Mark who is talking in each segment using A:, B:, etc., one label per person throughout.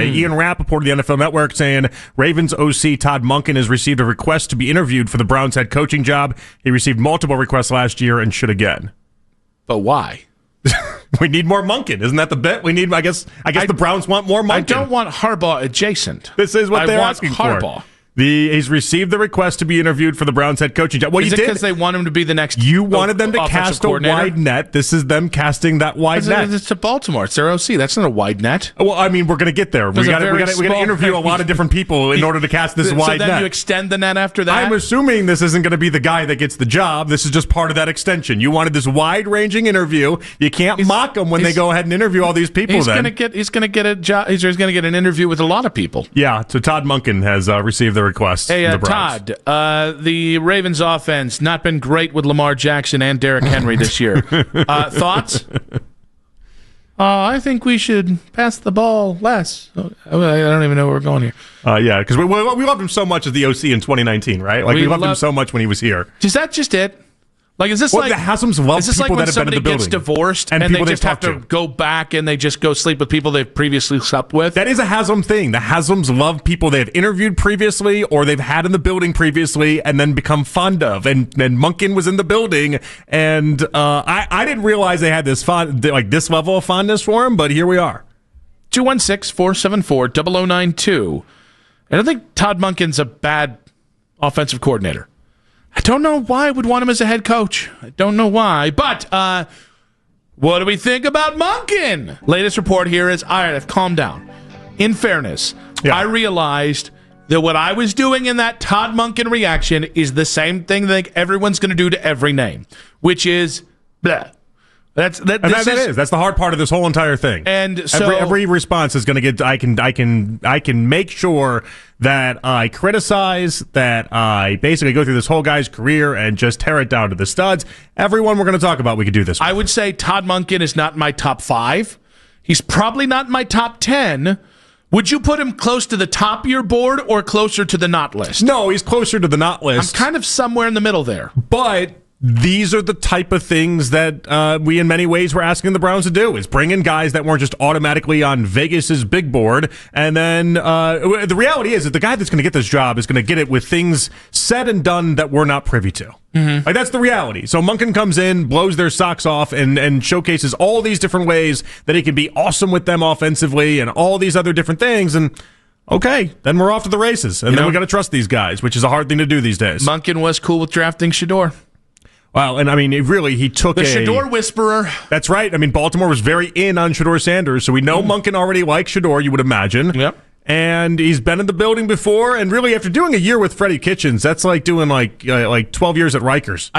A: Ian Rappaport of the NFL Network saying Ravens OC Todd Monken has received a request to be interviewed for the Browns head coaching job. He received multiple requests last year and should again.
B: But why?
A: We need more Monken. Isn't that the bet? We need. I guess the Browns want more Monken.
B: I don't want Harbaugh adjacent.
A: This is what they're asking
B: Harbaugh.
A: for. He's received the request to be interviewed for the Browns head coaching job. Well,
B: is
A: you
B: it because they want him to be the next?
A: You wanted them to cast a wide net. This is them casting that wide net.
B: It's to Baltimore. It's their OC. That's not a wide net.
A: Well, I mean, we're going to get there. We got to interview a lot of different people in order to cast this wide net.
B: So then you extend the net after that?
A: I'm assuming this isn't going to be the guy that gets the job. This is just part of that extension. You wanted this wide-ranging interview. You can't mock them when they go ahead and interview all these people. He's going to
B: get a job. He's going to get an interview with a lot of people.
A: Yeah. So Todd Monken has received the request.
B: Hey, Todd, the Ravens offense not been great with Lamar Jackson and Derrick Henry this year. Thoughts? I think we should pass the ball less. I don't even know where we're going here.
A: Yeah, because we loved him so much as the OC in 2019, right? Like we loved him so much when he was here.
B: Is that just it? Like, is this
A: the Haslam's love
B: is this
A: people
B: like when
A: that have been in the building
B: somebody gets divorced and they just have to go back and they just go sleep with people they've previously slept with?
A: That is a Haslam thing. The Haslams love people they've interviewed previously or they've had in the building previously and then become fond of. And Monken was in the building, and I didn't realize they had this this level of fondness for him, but here we are.
B: 216-474-0092. I don't think Todd Monken's a bad offensive coordinator. I don't know why I would want him as a head coach. I don't know why. But what do we think about Monken? Latest report here is, all right, I've calmed down. In fairness, I realized that what I was doing in that Todd Monken reaction is the same thing that everyone's going to do to every name, which is blah. That's the hard part of this whole entire thing.
A: And so every response is going to get. I can make sure that I criticize, that I basically go through this whole guy's career and just tear it down to the studs. Everyone we're going to talk about, we could do this.
B: I would say Todd Monken is not in my top 5. He's probably not in my top 10. Would you put him close to the top of your board or closer to the not list?
A: No, he's closer to the not list.
B: I'm kind of somewhere in the middle there.
A: But these are the type of things that we, in many ways, were asking the Browns to do, is bring in guys that weren't just automatically on Vegas's big board. And then the reality is that the guy that's going to get this job is going to get it with things said and done that we're not privy to. Mm-hmm. Like, that's the reality. So Monken comes in, blows their socks off, and showcases all these different ways that he can be awesome with them offensively and all these other different things. And okay, then we're off to the races. And then we got to trust these guys, which is a hard thing to do these days.
B: Monken was cool with drafting Shedeur.
A: Wow, and I mean, he took
B: the Shedeur whisperer.
A: That's right. I mean, Baltimore was very in on Shedeur Sanders, so we know Monken already likes Shedeur, you would imagine.
B: Yep.
A: And he's been in the building before, and really, after doing a year with Freddie Kitchens, that's like doing like 12 years at Rikers.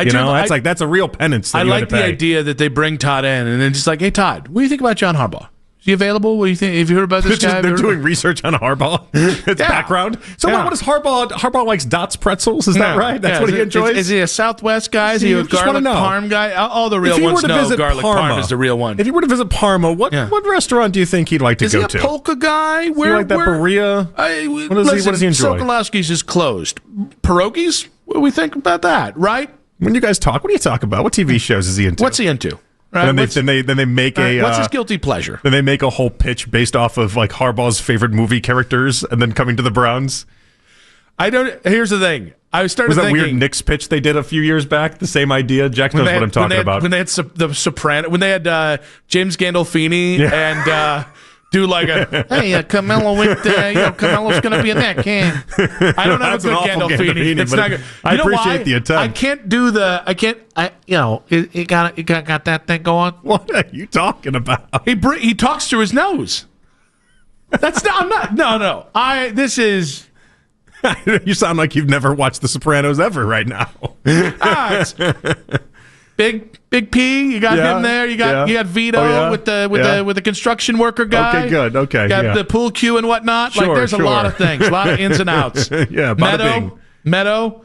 A: That's a real penance.
B: I like the idea that they bring Todd in, and then just like, hey, Todd, what do you think about John Harbaugh? Is he available? What do you think? Have you heard about this guy?
A: They're doing research on Harbaugh. It's background. So what is Harbaugh? Harbaugh likes Dots pretzels. Is that right? That's what he enjoys?
B: Is he a Southwest guy? Is he a garlic parm guy? All the real ones know garlic parm is the real one.
A: If you were to visit Parma, what restaurant do you think he'd like to go to?
B: Is he a polka guy?
A: Does he like that Berea? What does he enjoy?
B: Sokolowski's is closed. Pierogies? What do we think about that, right?
A: When you guys talk, what do you talk about? What TV shows is he into?
B: What's he into? Right,
A: and then they make
B: what's his guilty pleasure?
A: Then they make a whole pitch based off of like Harbaugh's favorite movie characters, and then coming to the Browns.
B: Here's the thing. I started
A: was that
B: thinking,
A: weird Knicks pitch they did a few years back. The same idea. Jack knows what I'm talking about.
B: When they had the Soprano, when they had James Gandolfini and. Do like a hey, Carmelo went. Carmelo's going to be a Knick. Yeah. I don't have a good Gandolfini. It's not good.
A: I appreciate the attempt.
B: I can't do the. I can't. You got that thing going.
A: What are you talking about?
B: He talks through his nose. That's not. I'm not. No. This is.
A: You sound like you've never watched The Sopranos ever right now.
B: Big P, you got him there. You got Vito with the construction worker guy.
A: Okay, good. Okay,
B: got the pool cue and whatnot. Sure, there's a lot of things, a lot of ins and outs. Meadow,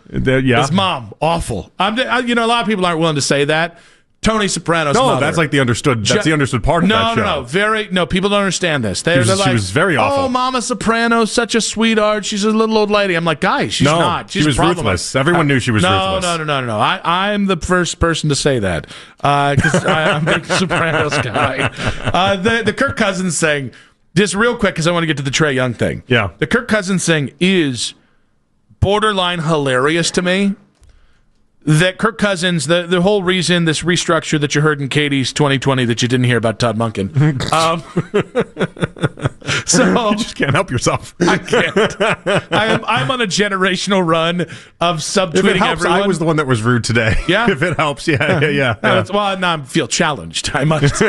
B: his mom, awful. A lot of people aren't willing to say that. Tony Soprano's mother.
A: That's like the understood. That's the understood part of that show.
B: No. People don't understand this. They're
A: she
B: like,
A: was very awful.
B: Oh, Mama Soprano's such a sweetheart. She's a little old lady. I'm like, guys, she's not. She was
A: ruthless. Everyone knew she was ruthless.
B: No. I'm the first person to say that because I'm a big Sopranos guy. The Kirk Cousins thing. Just real quick, because I want to get to the Trae Young thing.
A: Yeah.
B: The Kirk Cousins thing is borderline hilarious to me. That Kirk Cousins, the whole reason, this restructure that you heard in Katie's 2020 that you didn't hear about Todd Monken. So
A: you just can't help yourself.
B: I can't. I'm on a generational run of subtweeting
A: if it helps,
B: everyone.
A: I was the one that was rude today.
B: Yeah?
A: If it helps, yeah.
B: Well, now I feel challenged. I must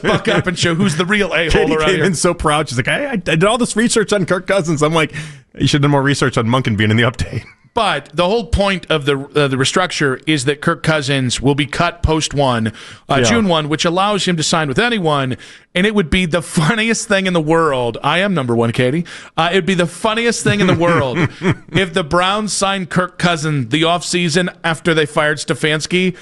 B: buck up and show who's the real a-hole
A: Katie
B: around
A: came
B: here.
A: in so proud. She's like, I did all this research on Kirk Cousins. I'm like, you should have done more research on Monken being in the update.
B: But the whole point of the restructure is that Kirk Cousins will be cut post June 1, which allows him to sign with anyone, and it would be the funniest thing in the world. I am number one, Katie. It would be the funniest thing in the world if the Browns signed Kirk Cousins the offseason after they fired Stefanski.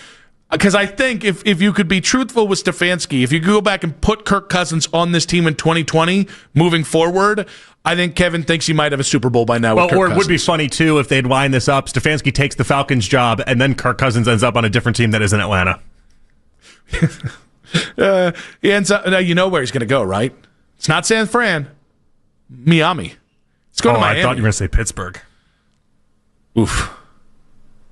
B: Because I think if you could be truthful with Stefanski, if you could go back and put Kirk Cousins on this team in 2020 moving forward, I think Kevin thinks he might have a Super Bowl by now. Well,
A: or it would be funny, too, if they'd line this up. Stefanski takes the Falcons job, and then Kirk Cousins ends up on a different team that is in Atlanta.
B: He ends up, you know where he's going to go, right? It's not San Fran. Miami. It's going to Miami.
A: I thought you were going to say Pittsburgh.
B: Oof.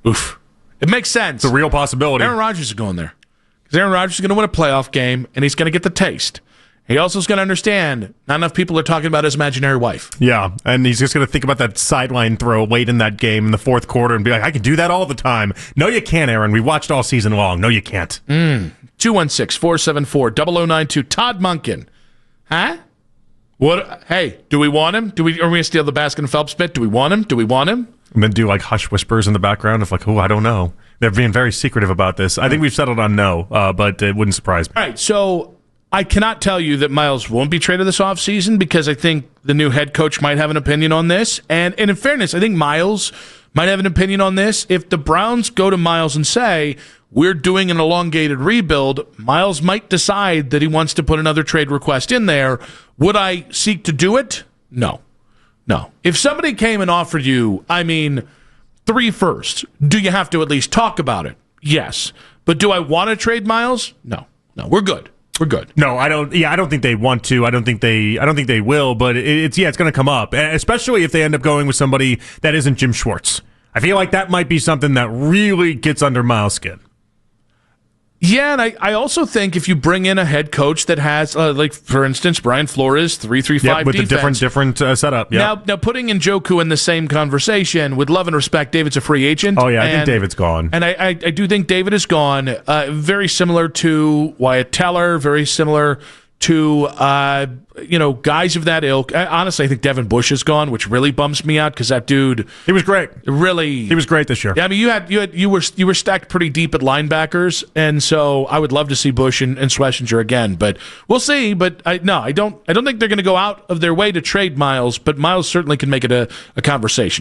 B: It makes sense.
A: It's a real possibility.
B: Aaron Rodgers is going there. Because Aaron Rodgers is going to win a playoff game, and he's going to get the taste. He also is going to understand not enough people are talking about his imaginary wife.
A: Yeah, and he's just going to think about that sideline throw late in that game in the fourth quarter and be like, I can do that all the time. No, you can't, Aaron. We watched all season long. No, you can't.
B: 216-474-0092. Todd Monken. Huh? What? Hey, do we want him? Are we going to steal the Baskin Phelps bit? Do we want him?
A: And then do like hush whispers in the background of like, oh, I don't know. They're being very secretive about this. I think we've settled on no, but it wouldn't surprise me.
B: All right, so I cannot tell you that Miles won't be traded this offseason because I think the new head coach might have an opinion on this. And in fairness, I think Miles might have an opinion on this. If the Browns go to Miles and say, we're doing an elongated rebuild, Miles might decide that he wants to put another trade request in there. Would I seek to do it? No. If somebody came and offered you, 3 firsts, do you have to at least talk about it? Yes. But do I want to trade Miles? No, we're good.
A: No, I don't. Yeah, I don't think they want to. I don't think they will. But it's going to come up, especially if they end up going with somebody that isn't Jim Schwartz. I feel like that might be something that really gets under Miles' skin.
B: Yeah, and I also think if you bring in a head coach that has, like for instance, Brian Flores, 3-3-5
A: with
B: defense.
A: a different setup. Yep.
B: Now putting Njoku in the same conversation, with love and respect, David's a free agent.
A: Oh yeah, I think David's gone,
B: and I do think David is gone. Very similar to Wyatt Teller, very similar to guys of that ilk. Honestly, I think Devin Bush is gone, which really bums me out because that dude,
A: he was great.
B: He was
A: great this year.
B: Yeah, you were stacked pretty deep at linebackers, and so I would love to see Bush and Schlesinger again. But we'll see. But I don't think they're going to go out of their way to trade Miles. But Miles certainly can make it a conversation.